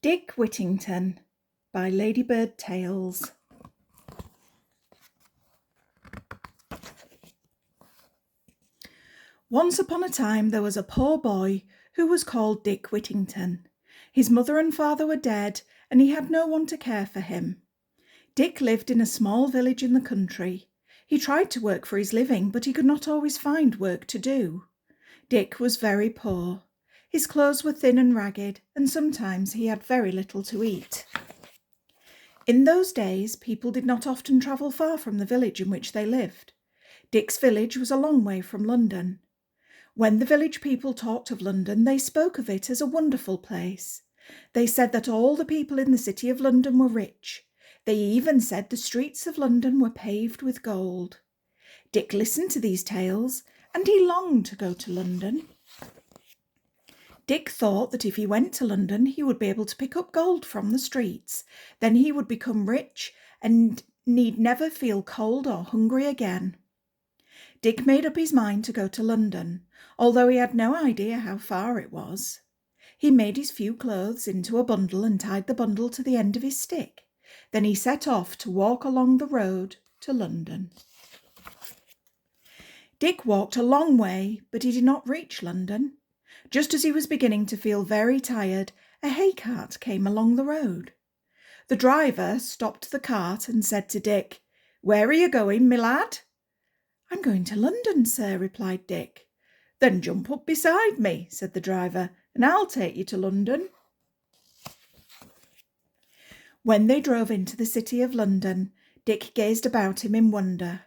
Dick Whittington by Ladybird Tales. Once upon a time there was a poor boy who was called Dick Whittington. His mother and father were dead, and he had no one to care for him. Dick lived in a small village in the country. He tried to work for his living, but he could not always find work to do. Dick was very poor. His clothes were thin and ragged, and sometimes he had very little to eat. In those days, people did not often travel far from the village in which they lived. Dick's village was a long way from London. When the village people talked of London, they spoke of it as a wonderful place. They said that all the people in the city of London were rich. They even said the streets of London were paved with gold. Dick listened to these tales, and he longed to go to London. Dick thought that if he went to London, he would be able to pick up gold from the streets. Then he would become rich and need never feel cold or hungry again. Dick made up his mind to go to London, although he had no idea how far it was. He made his few clothes into a bundle and tied the bundle to the end of his stick. Then he set off to walk along the road to London. Dick walked a long way, but he did not reach London. Just as he was beginning to feel very tired, a hay cart came along the road. The driver stopped the cart and said to Dick, "Where are you going, my lad?" "I'm going to London, sir," replied Dick. "Then jump up beside me," said the driver, "and I'll take you to London." When they drove into the city of London, Dick gazed about him in wonder.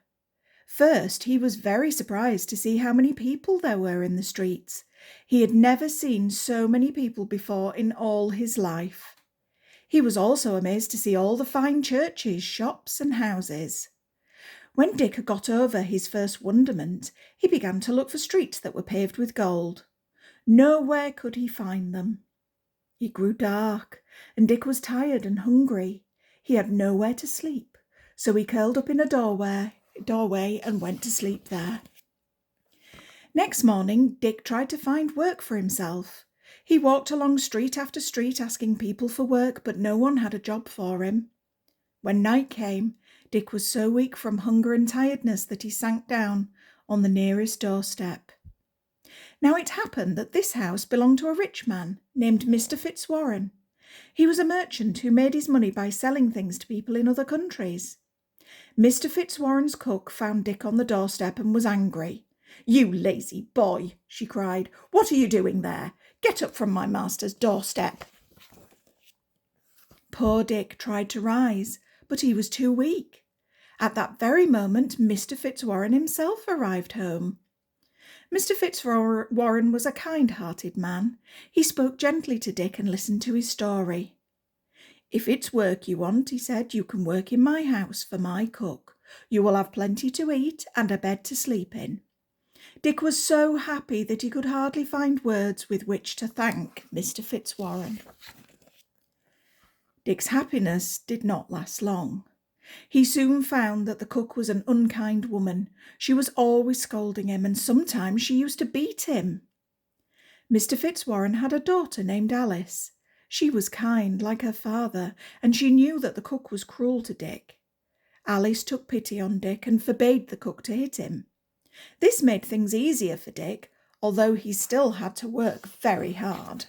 First, he was very surprised to see how many people there were in the streets. He had never seen so many people before in all his life. He was also amazed to see all the fine churches, shops, and houses. When Dick had got over his first wonderment, he began to look for streets that were paved with gold. Nowhere could he find them. It grew dark, and Dick was tired and hungry. He had nowhere to sleep, so he curled up in a doorway and went to sleep there. Next morning, Dick tried to find work for himself. He walked along street after street asking people for work, but no one had a job for him. When night came, Dick was so weak from hunger and tiredness that he sank down on the nearest doorstep. Now it happened that this house belonged to a rich man named Mr. Fitzwarren. He was a merchant who made his money by selling things to people in other countries. Mr. Fitzwarren's cook found Dick on the doorstep and was angry. "You lazy boy," she cried. "What are you doing there? Get up from my master's doorstep." Poor Dick tried to rise, but he was too weak. At that very moment, Mr. Fitzwarren himself arrived home. Mr. Fitzwarren was a kind-hearted man. He spoke gently to Dick and listened to his story. "If it's work you want," he said, "you can work in my house for my cook. You will have plenty to eat and a bed to sleep in." Dick was so happy that he could hardly find words with which to thank Mr. Fitzwarren. Dick's happiness did not last long. He soon found that the cook was an unkind woman. She was always scolding him, and sometimes she used to beat him. Mr. Fitzwarren had a daughter named Alice. She was kind, like her father, and she knew that the cook was cruel to Dick. Alice took pity on Dick and forbade the cook to hit him. This made things easier for Dick, although he still had to work very hard.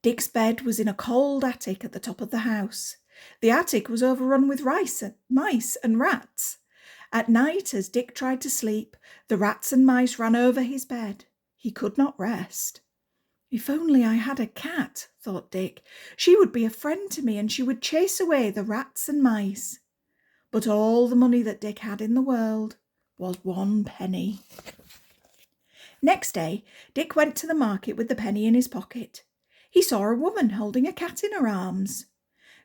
Dick's bed was in a cold attic at the top of the house. The attic was overrun with mice and rats. At night, as Dick tried to sleep, the rats and mice ran over his bed. He could not rest. "If only I had a cat," thought Dick. "She would be a friend to me, and she would chase away the rats and mice." But all the money that Dick had in the world was 1 penny. Next day, Dick went to the market with the penny in his pocket. He saw a woman holding a cat in her arms.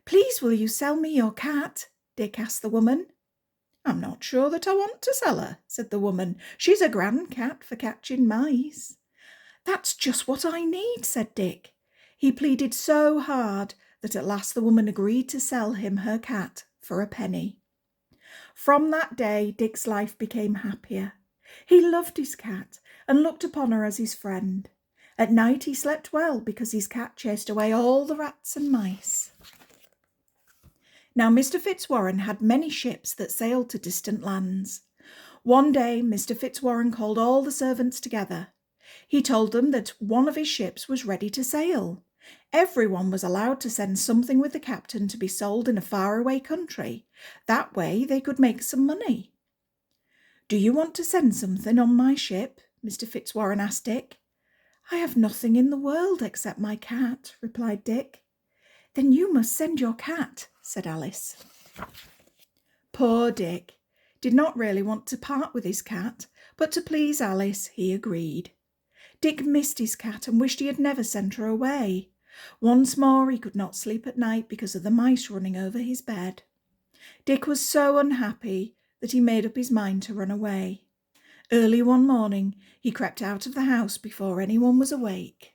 "Please, will you sell me your cat?" Dick asked the woman. "I'm not sure that I want to sell her," said the woman. "She's a grand cat for catching mice." "That's just what I need," said Dick. He pleaded so hard that at last the woman agreed to sell him her cat for a penny. From that day, Dick's life became happier. He loved his cat and looked upon her as his friend. At night he slept well because his cat chased away all the rats and mice. Now Mr. Fitzwarren had many ships that sailed to distant lands. One day Mr. Fitzwarren called all the servants together. He told them that one of his ships was ready to sail. Everyone was allowed to send something with the captain to be sold in a faraway country. That way they could make some money. "Do you want to send something on my ship?" Mr. Fitzwarren asked Dick. "I have nothing in the world except my cat," replied Dick. "Then you must send your cat," said Alice. Poor Dick did not really want to part with his cat, but to please Alice he agreed. Dick missed his cat and wished he had never sent her away. Once more he could not sleep at night because of the mice running over his bed. Dick was so unhappy that he made up his mind to run away. Early one morning he crept out of the house before anyone was awake.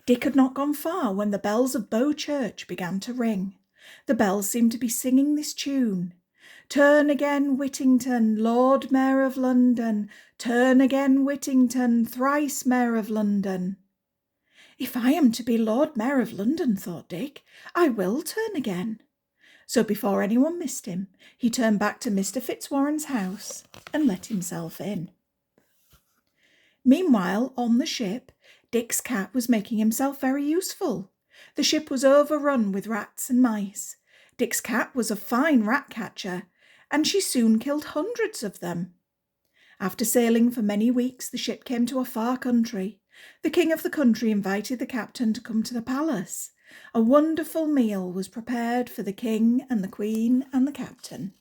Dick had not gone far when the bells of Bow Church began to ring. The bells seemed to be singing this tune: "Turn again, Whittington, Lord Mayor of London. Turn again, Whittington, thrice Mayor of London." "If I am to be Lord Mayor of London," thought Dick, "I will turn again." So before anyone missed him, he turned back to Mr. Fitzwarren's house and let himself in. Meanwhile, on the ship, Dick's cat was making himself very useful. The ship was overrun with rats and mice. Dick's cat was a fine rat catcher, and she soon killed hundreds of them. After sailing for many weeks, the ship came to a far country. The king of the country invited the captain to come to the palace. A wonderful meal was prepared for the king and the queen and the captain.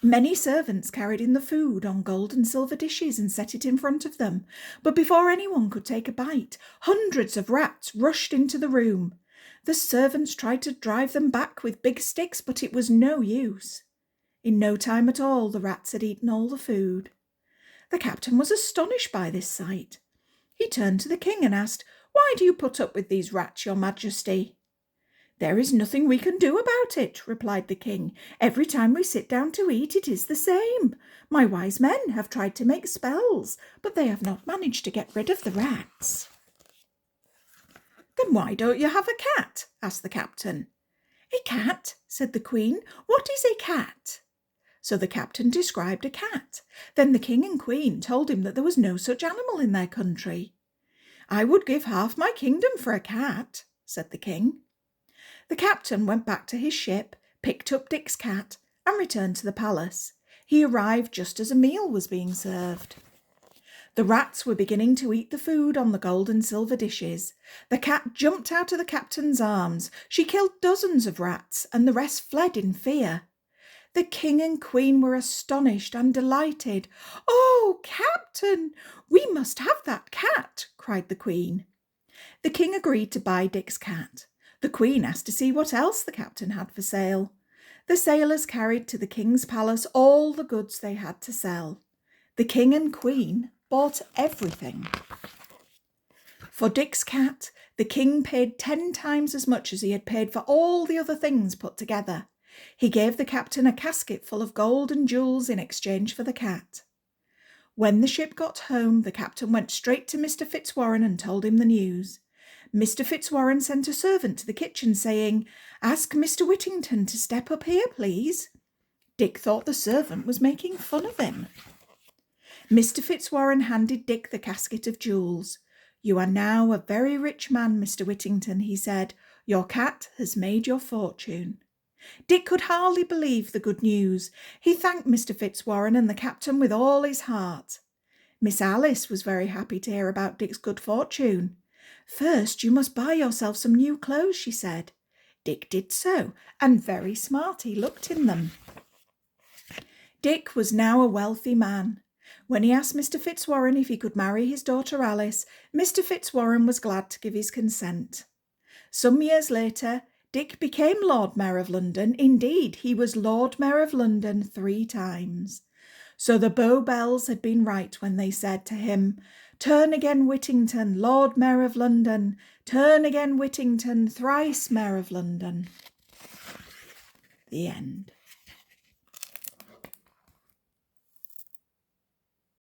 Many servants carried in the food on gold and silver dishes and set it in front of them. But before anyone could take a bite, hundreds of rats rushed into the room. The servants tried to drive them back with big sticks, but it was no use. In no time at all, the rats had eaten all the food. The captain was astonished by this sight. He turned to the king and asked, "Why do you put up with these rats, your majesty?" "There is nothing we can do about it," replied the king. "Every time we sit down to eat, it is the same. My wise men have tried to make spells, but they have not managed to get rid of the rats." "Then why don't you have a cat?" asked the captain. "A cat?" said the queen. "What is a cat?" So the captain described a cat. Then the king and queen told him that there was no such animal in their country. "I would give half my kingdom for a cat," said the king. The captain went back to his ship, picked up Dick's cat, and returned to the palace. He arrived just as a meal was being served. The rats were beginning to eat the food on the gold and silver dishes. The cat jumped out of the captain's arms. She killed dozens of rats, and the rest fled in fear. The king and queen were astonished and delighted. "Oh, captain, we must have that cat," cried the queen. The king agreed to buy Dick's cat. The queen asked to see what else the captain had for sale. The sailors carried to the king's palace all the goods they had to sell. The king and queen bought everything. For Dick's cat, the king paid 10 times as much as he had paid for all the other things put together. He gave the captain a casket full of gold and jewels in exchange for the cat. When the ship got home, the captain went straight to Mr. Fitzwarren and told him the news. Mr. Fitzwarren sent a servant to the kitchen saying, "Ask Mr. Whittington to step up here, please." Dick thought the servant was making fun of him. Mr. Fitzwarren handed Dick the casket of jewels. "You are now a very rich man, Mr. Whittington," he said. "Your cat has made your fortune." Dick could hardly believe the good news. He thanked Mr. Fitzwarren and the captain with all his heart. Miss Alice was very happy to hear about Dick's good fortune. "First, you must buy yourself some new clothes," she said. Dick did so, and very smart he looked in them. Dick was now a wealthy man. When he asked Mr. Fitzwarren if he could marry his daughter Alice, Mr. Fitzwarren was glad to give his consent. Some years later, Dick became Lord Mayor of London. Indeed, he was Lord Mayor of London 3 times. So the Bow Bells had been right when they said to him, "Turn again, Whittington, Lord Mayor of London. Turn again, Whittington, thrice Mayor of London." The end.